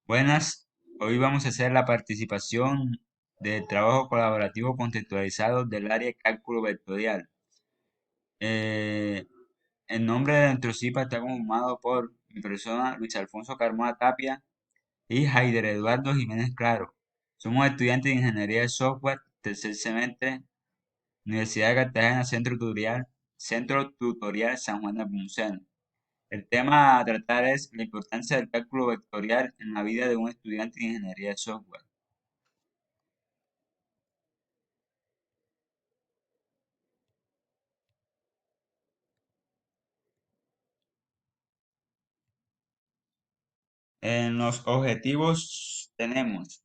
Buenas, hoy vamos a hacer la participación del trabajo colaborativo contextualizado del área de cálculo vectorial. Eh, el nombre de nuestro CIPA está conformado por mi persona, Luis Alfonso Carmona Tapia y Haider Eduardo Jiménez Claro. Somos estudiantes de Ingeniería de Software, tercer semestre, Universidad de Cartagena, Centro Tutorial San Juan de Nepomuceno. El tema a tratar es la importancia del cálculo vectorial en la vida de un estudiante de Ingeniería de Software. En los objetivos tenemos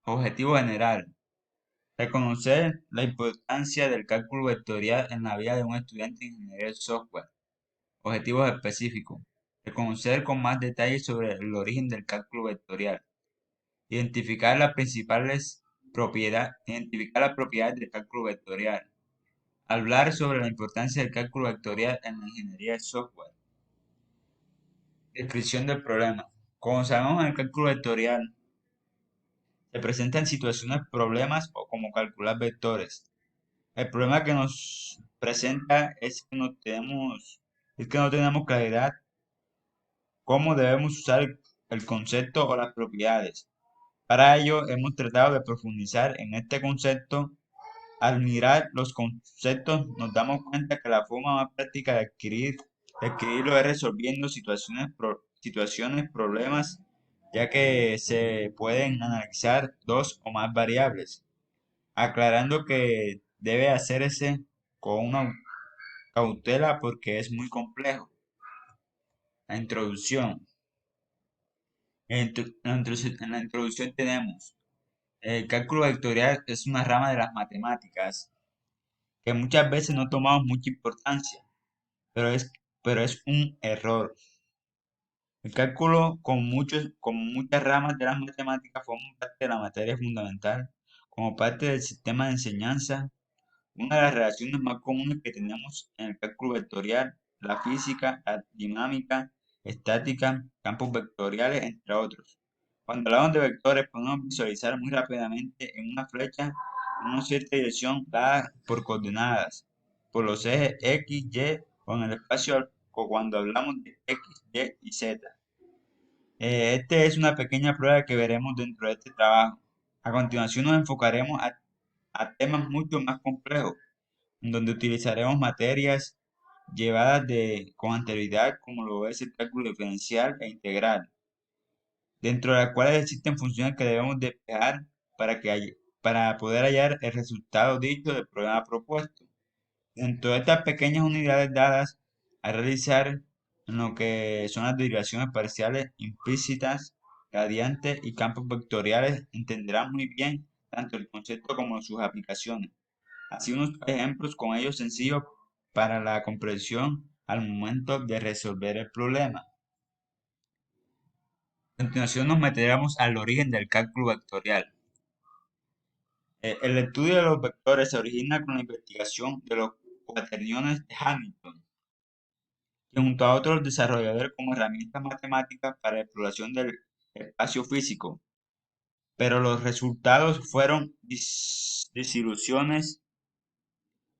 objetivo general, reconocer la importancia del cálculo vectorial en la vida de un estudiante de ingeniería de software. Objetivos específicos, reconocer con más detalle sobre el origen del cálculo vectorial, identificar identificar las propiedades del cálculo vectorial, hablar sobre la importancia del cálculo vectorial en la ingeniería de software. Descripción del problema. Como sabemos en el cálculo vectorial, se presentan situaciones, problemas o como calcular vectores. El problema que nos presenta es que no tenemos claridad cómo debemos usar el concepto o las propiedades. Para ello hemos tratado de profundizar en este concepto. Al mirar los conceptos nos damos cuenta que la forma más práctica de adquirirlo es resolviendo situaciones, problemas, ya que se pueden analizar dos o más variables, aclarando que debe hacerse con una cautela porque es muy complejo. La introducción. En la introducción tenemos el cálculo vectorial es una rama de las matemáticas que muchas veces no tomamos mucha importancia, pero es un error. El cálculo, como muchas ramas de las matemáticas, forma parte de la materia fundamental, como parte del sistema de enseñanza. Una de las relaciones más comunes que tenemos en el cálculo vectorial, la física, la dinámica, estática, campos vectoriales, entre otros. Cuando hablamos de vectores, podemos visualizar muy rápidamente en una flecha una cierta dirección dada por coordenadas, por los ejes X, Y o en el espacio o cuando hablamos de X, Y y Z. Esta es una pequeña prueba que veremos dentro de este trabajo. A continuación nos enfocaremos a temas mucho más complejos en donde utilizaremos materias con anterioridad, como lo es el cálculo diferencial e integral, dentro de las cuales existen funciones que debemos despejar para poder hallar el resultado dicho del problema propuesto. Dentro de estas pequeñas unidades dadas a realizar en lo que son las derivaciones parciales implícitas, gradientes y campos vectoriales, entenderán muy bien tanto el concepto como sus aplicaciones. Así unos ejemplos con ellos sencillos para la comprensión al momento de resolver el problema. A continuación nos meteremos al origen del cálculo vectorial. El estudio de los vectores se origina con la investigación de los cuaterniones de Hamilton, que junto a otros desarrollaron como herramientas matemáticas para la exploración del espacio físico, pero los resultados fueron desilusiones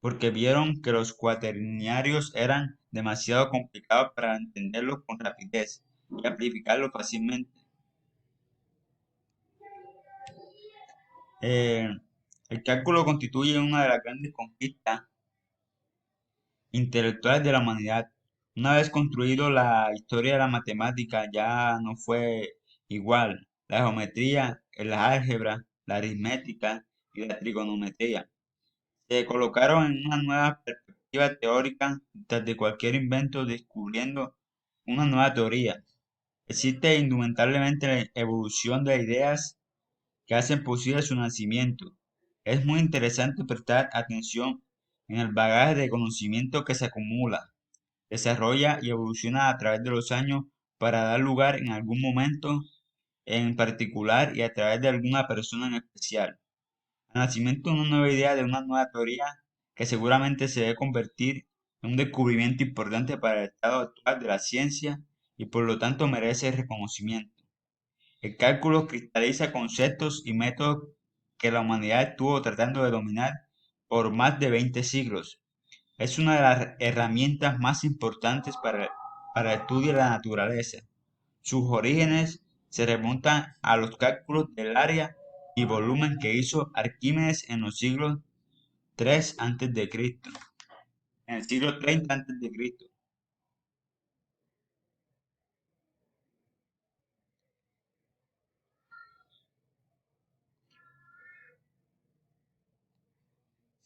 porque vieron que los cuaternarios eran demasiado complicados para entenderlos con rapidez y amplificarlos fácilmente. Eh, el cálculo constituye una de las grandes conquistas intelectuales de la humanidad. Una vez construido, la historia de la matemática ya no fue igual. La geometría, el álgebra, la aritmética y la trigonometría se colocaron en una nueva perspectiva teórica tras de cualquier invento descubriendo una nueva teoría. Existe indudablemente la evolución de ideas que hacen posible su nacimiento. Es muy interesante prestar atención en el bagaje de conocimiento que se acumula, desarrolla y evoluciona a través de los años para dar lugar en algún momento en particular y a través de alguna persona en especial al nacimiento de una nueva idea, de una nueva teoría que seguramente se debe convertir en un descubrimiento importante para el estado actual de la ciencia y por lo tanto merece reconocimiento. El cálculo cristaliza conceptos y métodos que la humanidad estuvo tratando de dominar por más de 20 siglos. Es una de las herramientas más importantes para el estudio de la naturaleza. Sus orígenes se remontan a los cálculos del área y volumen que hizo Arquímedes en los siglos 3 a.C., en el siglo 30 a.C.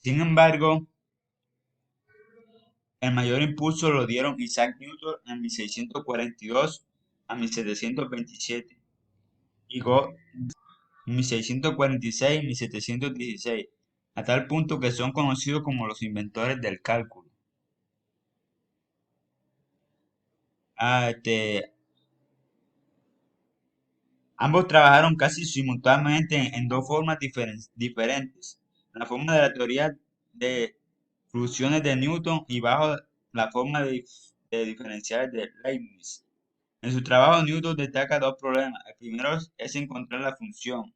Sin embargo, el mayor impulso lo dieron Isaac Newton en 1642 a 1727 y Go 1646 y 1716, a tal punto que son conocidos como los inventores del cálculo. Ah, Ambos trabajaron casi simultáneamente en dos formas diferentes. La forma de la teoría de funciones de Newton y bajo la forma de diferenciales de Leibniz. En su trabajo, Newton destaca dos problemas. El primero es encontrar la función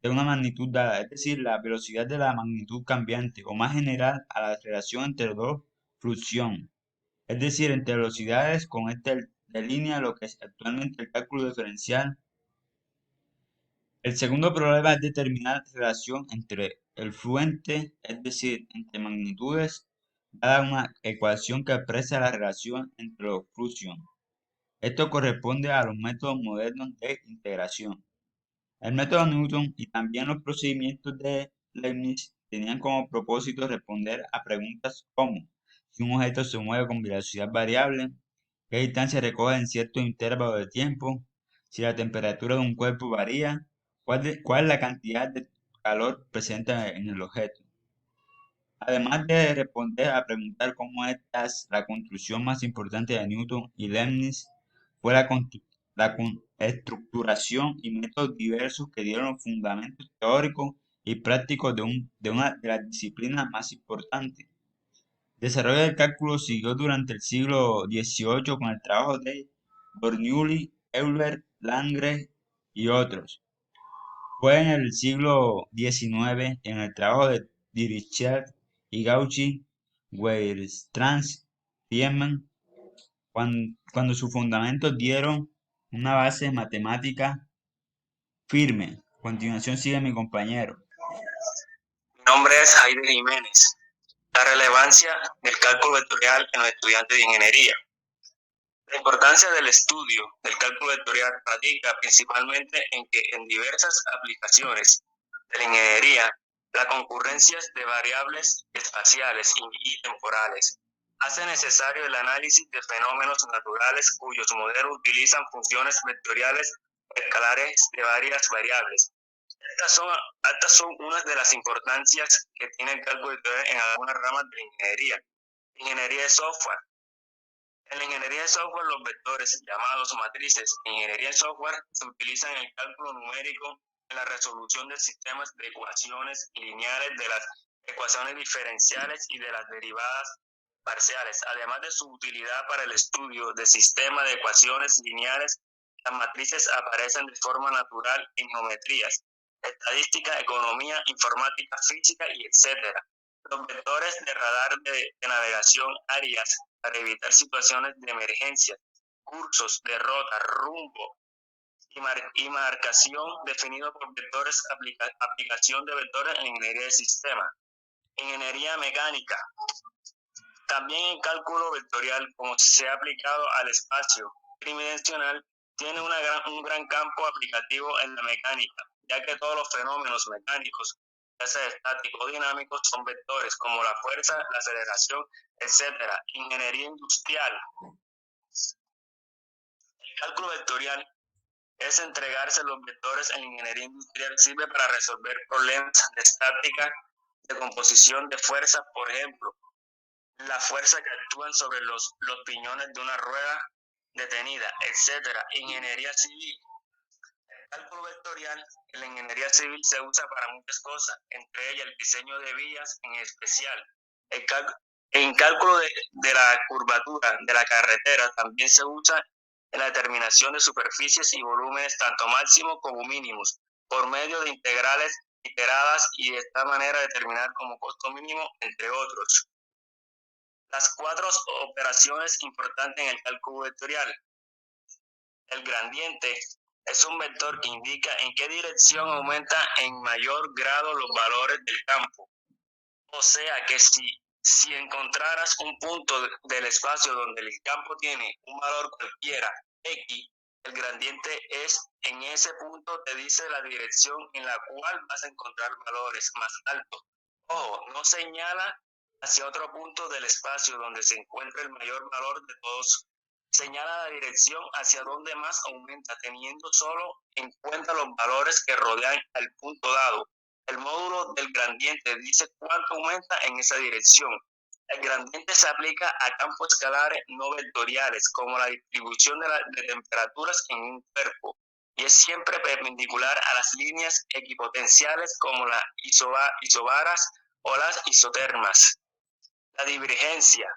de una magnitud dada, es decir, la velocidad de la magnitud cambiante, o más general, a la relación entre dos fluxión, es decir, entre velocidades con este de línea, lo que es actualmente el cálculo diferencial. El segundo problema es determinar la relación entre el fluente, es decir, entre magnitudes, dada una ecuación que expresa la relación entre los fluxión. Esto corresponde a los métodos modernos de integración. El método Newton y también los procedimientos de Leibniz tenían como propósito responder a preguntas como si un objeto se mueve con velocidad variable, qué distancia recorre en cierto intervalo de tiempo, si la temperatura de un cuerpo varía, cuál es la cantidad de calor presente en el objeto. Además de responder a preguntar cómo estas, la construcción más importante de Newton y Leibniz fue la estructuración y métodos diversos que dieron fundamentos teóricos y prácticos de una de las disciplinas más importantes. El desarrollo del cálculo siguió durante el siglo XVIII con el trabajo de Bernoulli, Euler, Lagrange y otros. Fue en el siglo XIX, en el trabajo de Dirichlet y Cauchy, Weierstrass, Riemann, cuando sus fundamentos dieron una base matemática firme. A continuación sigue mi compañero. Mi nombre es Jaime Jiménez. La relevancia del cálculo vectorial en los estudiantes de ingeniería. La importancia del estudio del cálculo vectorial radica principalmente en que en diversas aplicaciones de la ingeniería, la concurrencia de variables espaciales y temporales hace necesario el análisis de fenómenos naturales cuyos modelos utilizan funciones vectoriales escalares de varias variables. Estas son unas de las importancias que tiene el cálculo vectorial en algunas ramas de la ingeniería. Ingeniería de software. En la ingeniería de software, los vectores llamados matrices en ingeniería de software se utilizan en el cálculo numérico, en la resolución de sistemas de ecuaciones lineales, de las ecuaciones diferenciales y de las derivadas parciales. Además de su utilidad para el estudio de sistemas de ecuaciones lineales, las matrices aparecen de forma natural en geometrías, estadística, economía, informática, física y etc. Los vectores de radar de navegación áreas para evitar situaciones de emergencia, cursos de rota, rumbo y marcación definido por vectores, aplicación de vectores en ingeniería de sistema. Ingeniería mecánica. También el cálculo vectorial, como se ha aplicado al espacio tridimensional, tiene un gran campo aplicativo en la mecánica, ya que todos los fenómenos mecánicos, ya sea estáticos o dinámicos, son vectores, como la fuerza, la aceleración, etc. Ingeniería industrial. El cálculo vectorial es entregarse los vectores en ingeniería industrial, sirve para resolver problemas de estática, de composición de fuerzas, por ejemplo, la fuerza que actúan sobre los piñones de una rueda detenida, etc. Ingeniería civil. El cálculo vectorial en la ingeniería civil se usa para muchas cosas, entre ellas el diseño de vías en especial. En cálculo de la curvatura de la carretera también se usa en la determinación de superficies y volúmenes tanto máximos como mínimos por medio de integrales iteradas y de esta manera determinar como costo mínimo, entre otros. Las cuatro operaciones importantes en el cálculo vectorial. El gradiente es un vector que indica en qué dirección aumenta en mayor grado los valores del campo. O sea que si encontraras un punto del espacio donde el campo tiene un valor cualquiera, X, el gradiente es en ese punto te dice la dirección en la cual vas a encontrar valores más altos. Ojo, no señala hacia otro punto del espacio donde se encuentra el mayor valor de todos. Señala la dirección hacia donde más aumenta, teniendo solo en cuenta los valores que rodean al punto dado. El módulo del gradiente dice cuánto aumenta en esa dirección. El gradiente se aplica a campos escalares no vectoriales, como la distribución de temperaturas en un cuerpo, y es siempre perpendicular a las líneas equipotenciales como las isobaras o las isotermas. La divergencia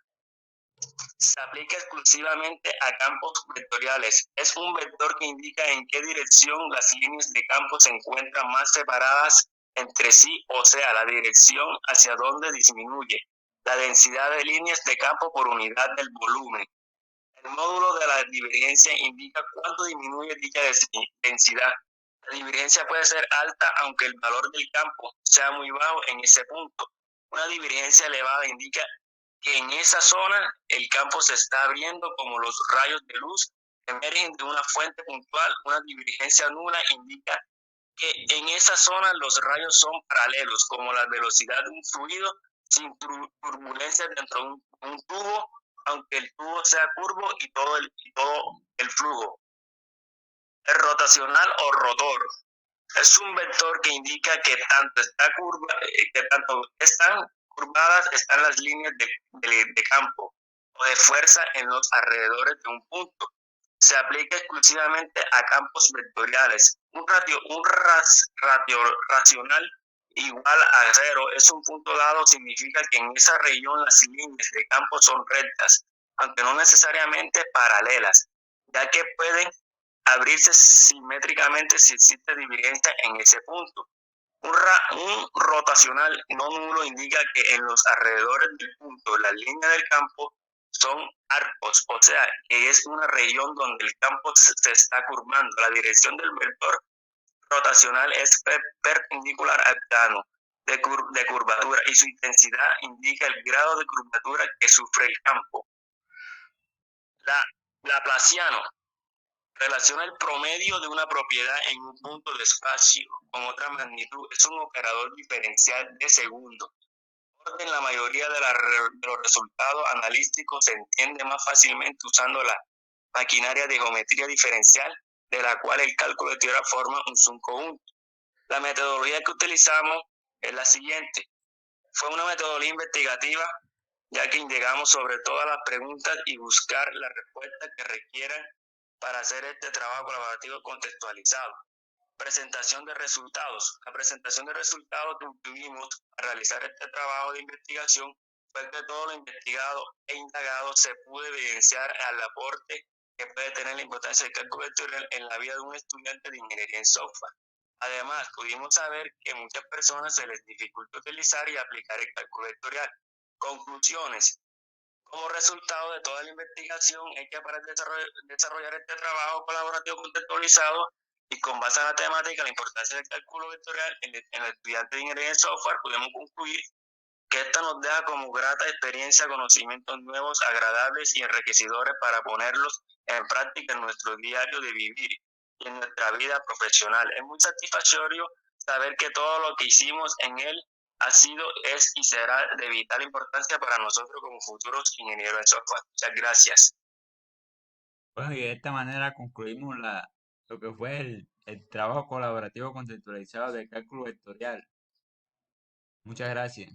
se aplica exclusivamente a campos vectoriales. Es un vector que indica en qué dirección las líneas de campo se encuentran más separadas entre sí, o sea, la dirección hacia donde disminuye la densidad de líneas de campo por unidad del volumen. El módulo de la divergencia indica cuánto disminuye dicha densidad. La divergencia puede ser alta aunque el valor del campo sea muy bajo en ese punto. Una divergencia elevada indica que en esa zona el campo se está abriendo como los rayos de luz emergen de una fuente puntual. Una divergencia nula indica que en esa zona los rayos son paralelos, como la velocidad de un fluido sin turbulencia dentro de un tubo, aunque el tubo sea curvo y todo el flujo. El rotacional o rotor es un vector que indica que tanto están curvadas están las líneas de campo o de fuerza en los alrededores de un punto. Se aplica exclusivamente a campos vectoriales. Un ratio racional igual a 0 es un punto dado, significa que en esa región las líneas de campo son rectas, aunque no necesariamente paralelas, ya que pueden abrirse simétricamente si existe divergencia en ese punto. Un rotacional no nulo indica que en los alrededores del punto la línea del campo son arcos, o sea, que es una región donde el campo se está curvando. La dirección del vector rotacional es perpendicular al plano de curvatura y su intensidad indica el grado de curvatura que sufre el campo. Laplaciano relaciona el promedio de una propiedad en un punto de espacio con otra magnitud. Es un operador diferencial de segundo. En la mayoría de los resultados analíticos se entiende más fácilmente usando la maquinaria de geometría diferencial, de la cual el cálculo de teoría forma un subconjunto. La metodología que utilizamos es la siguiente. Fue una metodología investigativa, ya que indagamos sobre todas las preguntas y buscar las respuestas que requieran para hacer este trabajo colaborativo contextualizado. Presentación de resultados. La presentación de resultados que tuvimos al realizar este trabajo de investigación fue que todo lo investigado e indagado se pudo evidenciar al aporte que puede tener la importancia del cálculo vectorial en la vida de un estudiante de ingeniería en software. Además, pudimos saber que a muchas personas se les dificulta utilizar y aplicar el cálculo vectorial. Conclusiones. Como resultado de toda la investigación hecha para desarrollar este trabajo colaborativo contextualizado y con base en la temática, la importancia del cálculo vectorial en el estudiante de ingeniería en software, podemos concluir que esto nos deja como grata experiencia conocimientos nuevos, agradables y enriquecedores para ponerlos en práctica en nuestro diario de vivir y en nuestra vida profesional. Es muy satisfactorio saber que todo lo que hicimos en él ha sido, es y será de vital importancia para nosotros como futuros ingenieros en software. Muchas gracias. Bueno, y de esta manera concluimos lo que fue el trabajo colaborativo conceptualizado de cálculo vectorial. Muchas gracias.